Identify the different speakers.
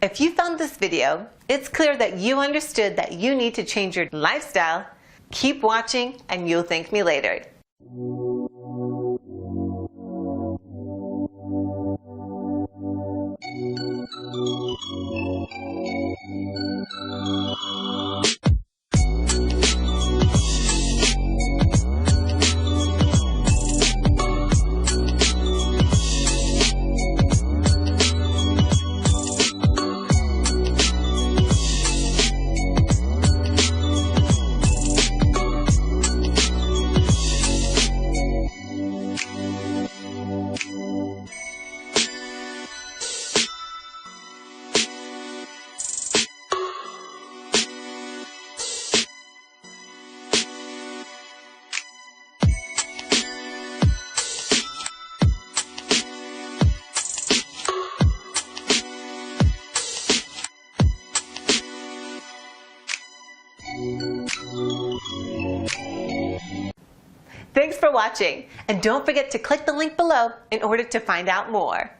Speaker 1: If you found this video, it's clear that you understood that you need to change your lifestyle. Keep watching and you'll thank me later. Thanks for watching, and don't forget to click the link below in order to find out more.